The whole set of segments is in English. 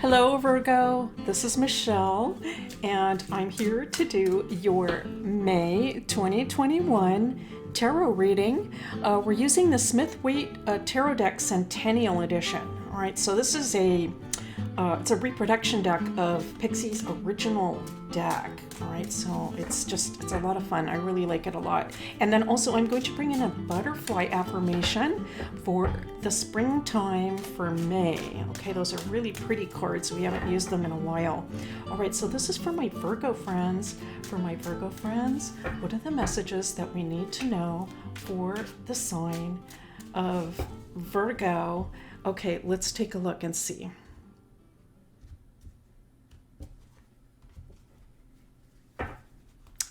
Hello, Virgo. This is Michelle, and I'm here to do your May 2021 tarot reading. We're using the Smith-Waite Tarot Deck Centennial Edition. All right, so this is it's a reproduction deck of Pixie's original deck. All right, so it's a lot of fun. I really like it a lot. And then also I'm going to bring in a butterfly affirmation for the springtime for May. Okay, those are really pretty cards. We haven't used them in a while. All right, so this is for my Virgo friends. For my Virgo friends, what are the messages that we need to know for the sign of Virgo? Okay, let's take a look and see.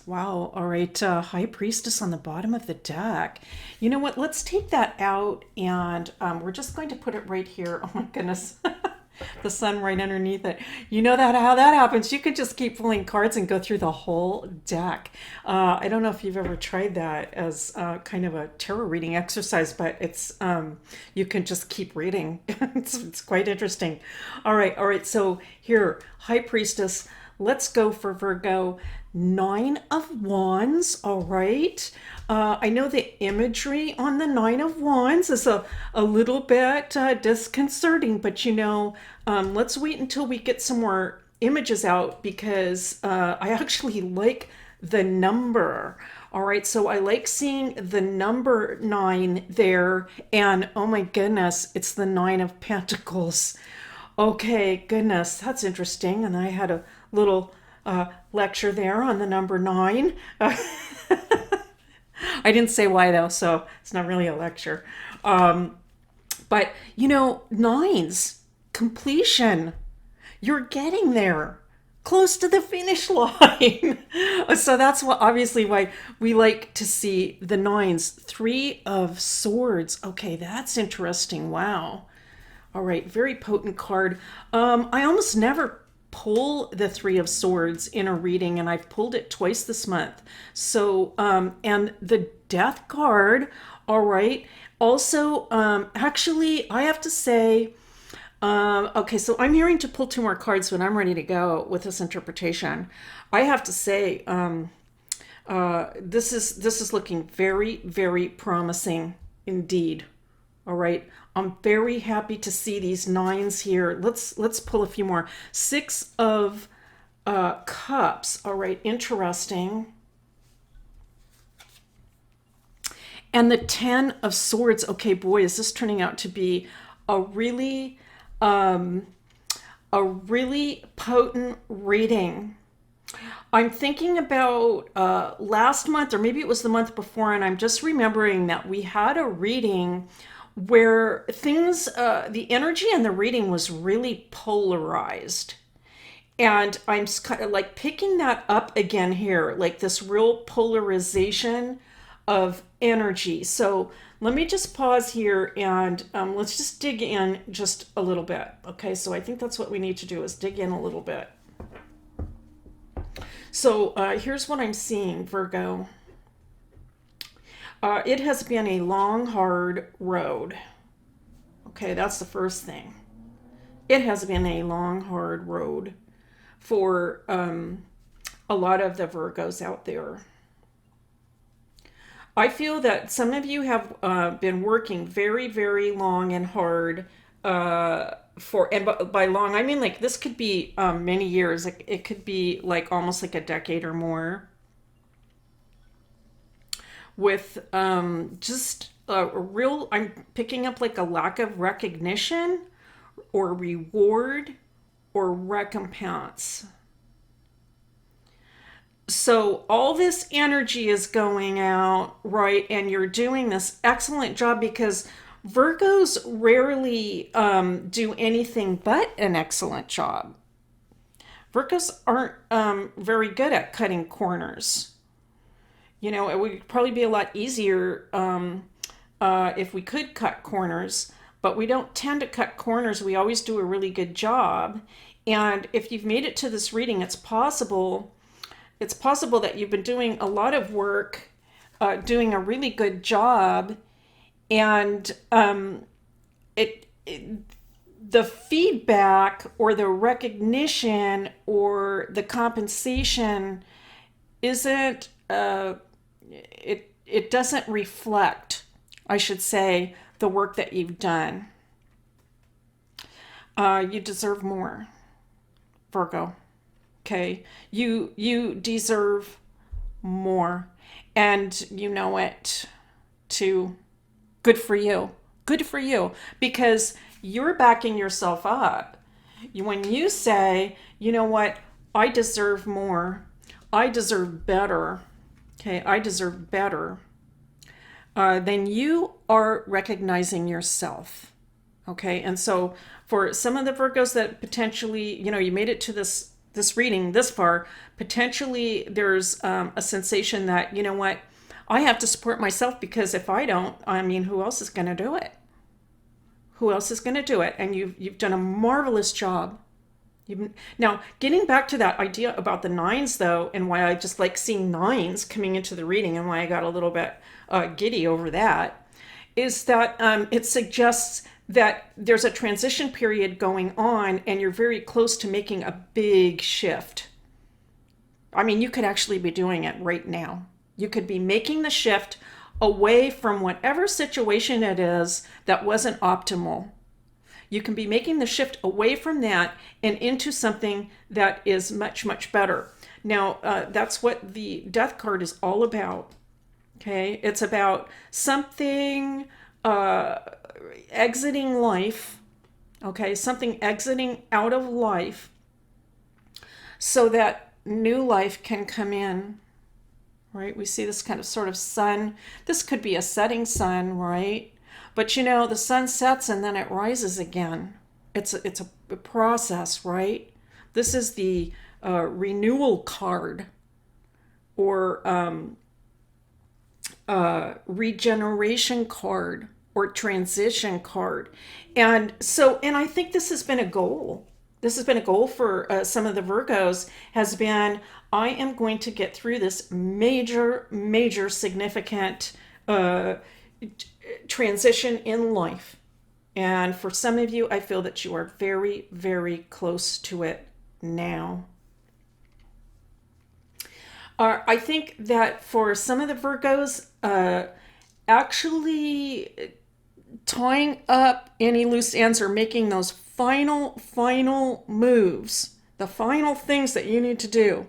Wow, all right, High Priestess on the bottom of the deck. You know what, let's take that out and we're just going to put it right here. Oh my goodness, the sun right underneath it. You know how that happens. You could just keep pulling cards and go through the whole deck. I don't know if you've ever tried that as kind of a tarot reading exercise, but it's you can just keep reading. It's quite interesting. All right, so here, High Priestess, let's go for Virgo. 9 of Wands, all right. I know the imagery on the 9 of Wands is a little bit disconcerting, but let's wait until we get some more images out because I actually like the number. All right, so I like seeing the number 9 there, and oh my goodness, it's the 9 of Pentacles. Okay, goodness, that's interesting. And I had a little lecture there on the number 9. I didn't say why though, so it's not really a lecture. But nines, completion. You're getting there, close to the finish line. So that's obviously why we like to see the nines. 3 of Swords. Okay, that's interesting. Wow. All right, very potent card. I almost never pull the 3 of Swords in a reading, and I've pulled it twice this month. So, and the Death card, all right. Also, actually, I have to say, okay, so I'm hearing to pull 2 more cards when I'm ready to go with this interpretation. I have to say, this is looking very, very promising indeed. All right, I'm very happy to see these 9s here. Let's pull a few more. 6 of Cups. All right, interesting. And the 10 of Swords. Okay, boy, is this turning out to be a really potent reading. I'm thinking about last month, or maybe it was the month before, and I'm just remembering that we had a reading where the energy in the reading was really polarized. And I'm kind of like picking that up again here, like this real polarization of energy. So let me just pause here and let's just dig in just a little bit. Okay, so I think that's what we need to do is dig in a little bit. So here's what I'm seeing, Virgo. It has been a long, hard road. Okay, that's the first thing. It has been a long, hard road for a lot of the Virgos out there. I feel that some of you have been working very, very long and hard and by long, I mean like this could be many years. It could be like almost like a decade or more. With just a real, I'm picking up like a lack of recognition or reward or recompense. So all this energy is going out, right? And you're doing this excellent job because Virgos rarely do anything but an excellent job. Virgos aren't very good at cutting corners. It would probably be a lot easier if we could cut corners, but we don't tend to cut corners. We always do a really good job. And if you've made it to this reading, it's possible that you've been doing a lot of work, doing a really good job, and the feedback or the recognition or the compensation isn't, it doesn't reflect, I should say, the work that you've done. You deserve more, Virgo. Okay, you deserve more, and you know it too. Good for you. Good for you, because you're backing yourself up. When you say, you know what, I deserve more, I deserve better. Okay, I deserve better. Then you are recognizing yourself. Okay, and so for some of the Virgos that potentially, you made it to this reading this far, potentially there's a sensation that, you know what, I have to support myself, because if I don't, I mean, who else is going to do it? Who else is going to do it? And you've done a marvelous job. Now, getting back to that idea about the nines, though, and why I just like seeing nines coming into the reading, and why I got a little bit giddy over that, is that it suggests that there's a transition period going on, and you're very close to making a big shift. I mean, you could actually be doing it right now. You could be making the shift away from whatever situation it is that wasn't optimal. You can be making the shift away from that and into something that is much, much better. Now, that's what the Death card is all about. Okay, it's about something exiting life. Okay, something exiting out of life so that new life can come in. Right? We see this kind of sort of sun. This could be a setting sun, right? But the sun sets and then it rises again. It's a process, right? This is the renewal card, or regeneration card, or transition card. And I think this has been a goal. This has been a goal for some of the Virgos, has been, I am going to get through this major, major significant transition in life. And for some of you, I feel that you are very, very close to it now. I think that for some of the Virgos, actually tying up any loose ends or making those final moves, the final things that you need to do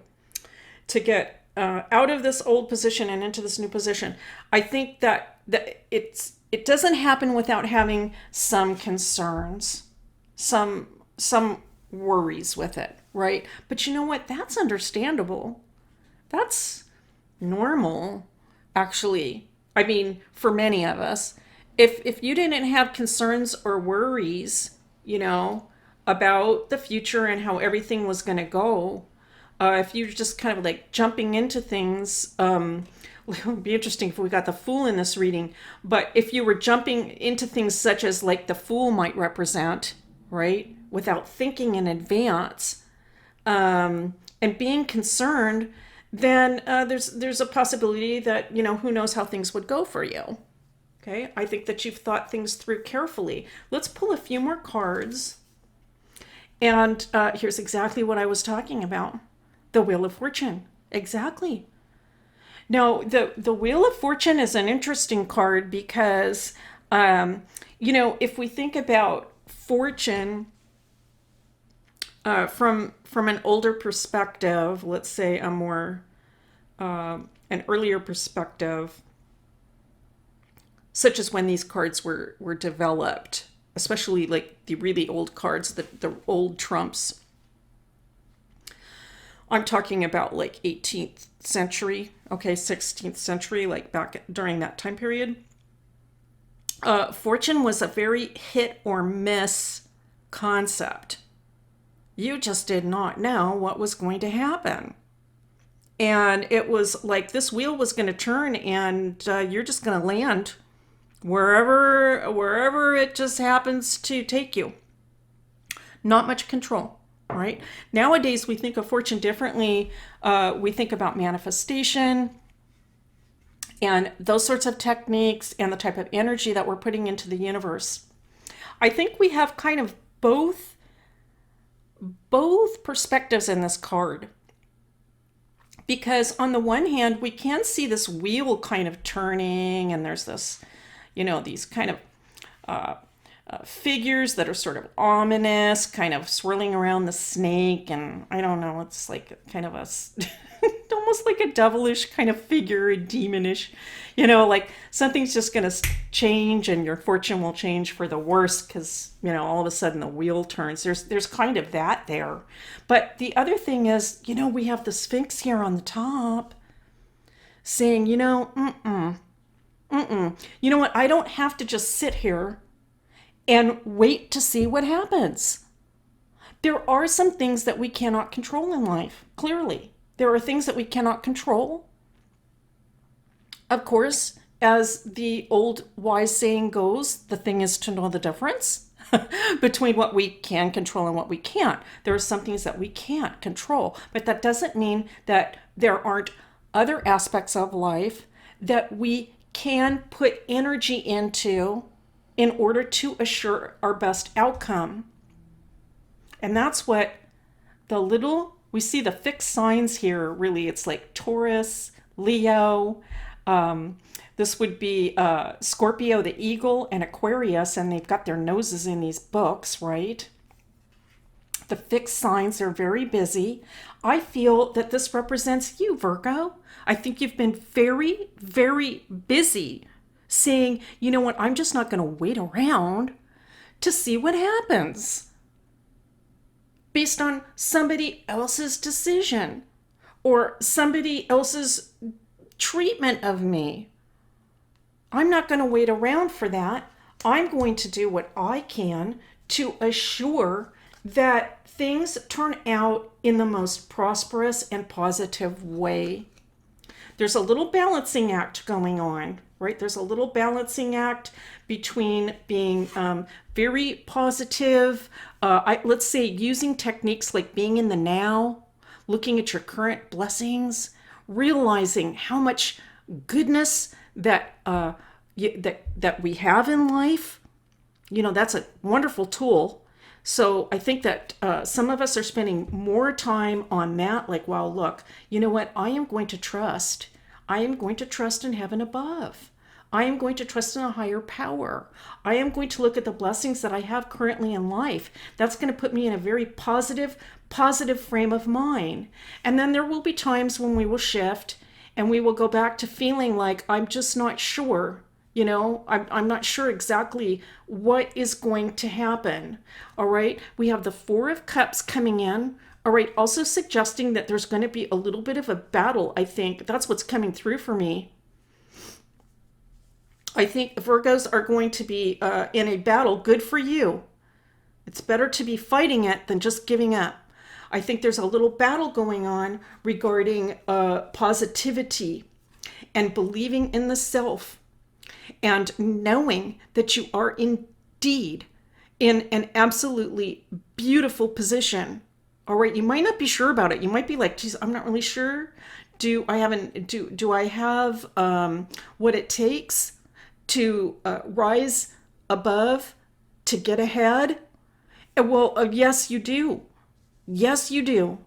to get out of this old position and into this new position. I think that it doesn't happen without having some concerns, some worries with it, right? But you know what? That's understandable. That's normal, actually. I mean, for many of us, if you didn't have concerns or worries, about the future and how everything was going to go, if you're just kind of like jumping into things, it would be interesting if we got the Fool in this reading, but if you were jumping into things such as like the Fool might represent, right, without thinking in advance, and being concerned, then there's a possibility that, who knows how things would go for you. Okay, I think that you've thought things through carefully. Let's pull a few more cards. And here's exactly what I was talking about. The Wheel of Fortune. Exactly. Now, the Wheel of Fortune is an interesting card because, if we think about fortune from an older perspective, let's say a more, an earlier perspective, such as when these cards were developed, especially like the really old cards, the old trumps. I'm talking about like 18th century, okay, 16th century, like back during that time period. Fortune was a very hit or miss concept. You just did not know what was going to happen. And it was like this wheel was going to turn and you're just going to land wherever it just happens to take you. Not much control, right? Nowadays, we think of fortune differently. We think about manifestation and those sorts of techniques and the type of energy that we're putting into the universe. I think we have kind of both perspectives in this card. Because on the one hand, we can see this wheel kind of turning, and there's this, these kind of figures that are sort of ominous, kind of swirling around the snake. And I don't know, it's like kind of a, almost like a devilish kind of figure, a demonish, like something's just going to change and your fortune will change for the worse because, all of a sudden the wheel turns. There's kind of that there. But the other thing is, we have the Sphinx here on the top saying, you know what? I don't have to just sit here and wait to see what happens. There are some things that we cannot control in life, clearly. There are things that we cannot control. Of course, as the old wise saying goes, the thing is to know the difference between what we can control and what we can't. There are some things that we can't control, but that doesn't mean that there aren't other aspects of life that we can put energy into in order to assure our best outcome. And that's what we see the fixed signs here, really. It's like Taurus, Leo, this would be Scorpio, the eagle, and Aquarius, and they've got their noses in these books, right? The fixed signs are very busy. I feel that this represents you, Virgo. I think you've been very, very busy saying, you know what, I'm just not going to wait around to see what happens based on somebody else's decision or somebody else's treatment of me. I'm not going to wait around for that. I'm going to do what I can to assure that things turn out in the most prosperous and positive way. There's a little balancing act going on, right? There's a little balancing act between being very positive, let's say using techniques like being in the now, looking at your current blessings, realizing how much goodness that we have in life. That's a wonderful tool. So I think that some of us are spending more time on that. Like, wow, look, you know what? I am going to trust. I am going to trust in heaven above. I am going to trust in a higher power. I am going to look at the blessings that I have currently in life. That's going to put me in a very positive frame of mind. And then there will be times when we will shift and we will go back to feeling like I'm just not sure. I'm not sure exactly what is going to happen. All right. We have the Four of Cups coming in. All right. Also suggesting that there's going to be a little bit of a battle. I think that's what's coming through for me. I think Virgos are going to be in a battle. Good for you. It's better to be fighting it than just giving up. I think there's a little battle going on regarding positivity and believing in the self and knowing that you are indeed in an absolutely beautiful position. All right, you might not be sure about it. You might be like, geez, I'm not really sure. Do I have what it takes to rise above, to get ahead? Well, yes, you do. Yes, you do.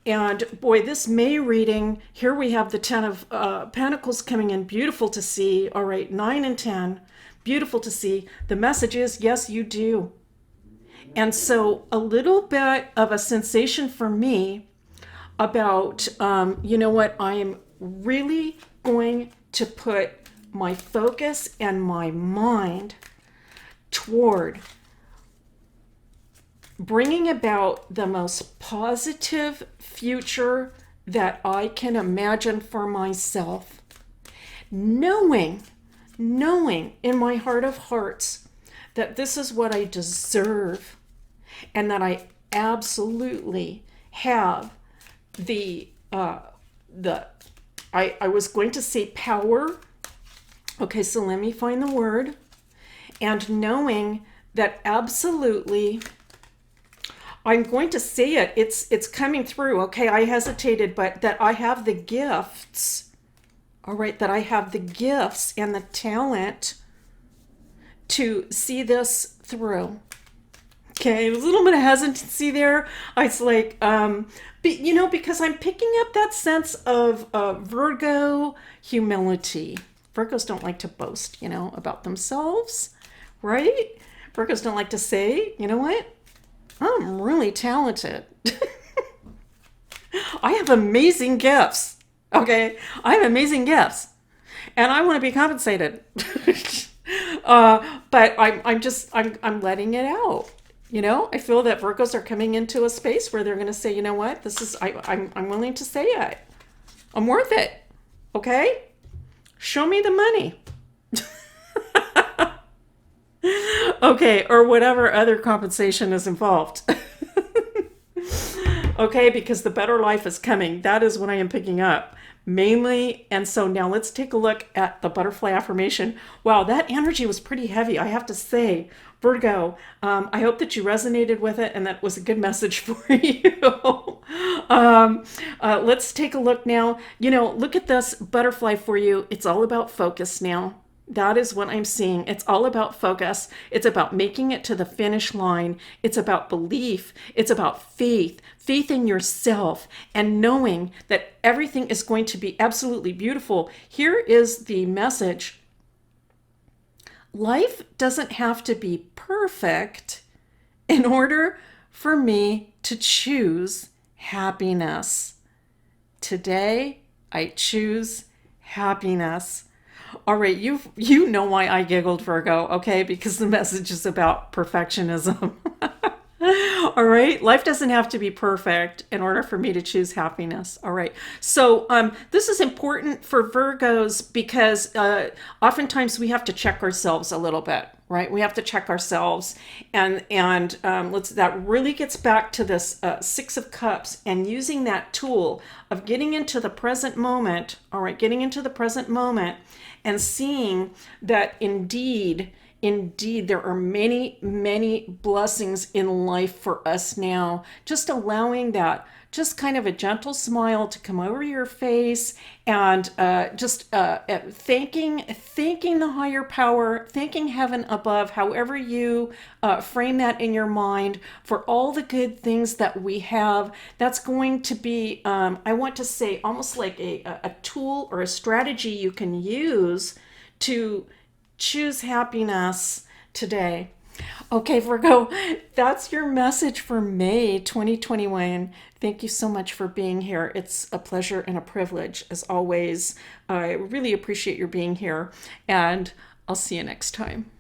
And boy, this May reading, here we have the 10 of Pentacles coming in. Beautiful to see. All right, 9 and 10. Beautiful to see. The message is, yes, you do. And so a little bit of a sensation for me about, you know what, I am really going to put my focus and my mind toward bringing about the most positive future that I can imagine for myself. Knowing in my heart of hearts that this is what I deserve and that I absolutely have I was going to say power. Okay, so let me find the word. And knowing that absolutely, I'm going to say it. It's coming through. Okay, I hesitated, but that I have the gifts. All right, that I have the gifts and the talent to see this through. Okay, there's a little bit of hesitancy there. It's like, because I'm picking up that sense of Virgo humility. Virgos don't like to boast, about themselves, right? Virgos don't like to say, you know what? I'm really talented. I have amazing gifts. Okay, I have amazing gifts, and I want to be compensated. But I'm letting it out. I feel that Virgos are coming into a space where they're going to say, you know what, I'm willing to say it. I'm worth it. Okay, show me the money. Okay, or whatever other compensation is involved. Okay, because the better life is coming. That is what I am picking up mainly. And so now let's take a look at the butterfly affirmation. Wow, that energy was pretty heavy, I have to say. Virgo, I hope that you resonated with it and that was a good message for you. Let's take a look now. Look at this butterfly for you. It's all about focus now. That is what I'm seeing. It's all about focus. It's about making it to the finish line. It's about belief. It's about faith in yourself, and knowing that everything is going to be absolutely beautiful. Here is the message. Life doesn't have to be perfect in order for me to choose happiness. Today, I choose happiness. All right, you know why I giggled, Virgo, okay? Because the message is about perfectionism. All right, life doesn't have to be perfect in order for me to choose happiness. All right, so this is important for Virgos because oftentimes we have to check ourselves a little bit, right? We have to check ourselves, and that really gets back to this Six of Cups and using that tool of getting into the present moment. All right, getting into the present moment and seeing that indeed, there are many, many blessings in life for us now. Just allowing that, just kind of a gentle smile to come over your face, and thanking the higher power, thanking heaven above, however you frame that in your mind, for all the good things that we have. That's going to be, I want to say, almost like a tool or a strategy you can use to choose happiness today. Okay, Virgo, that's your message for May 2021. Thank you so much for being here. It's a pleasure and a privilege, as always. I really appreciate your being here, and I'll see you next time.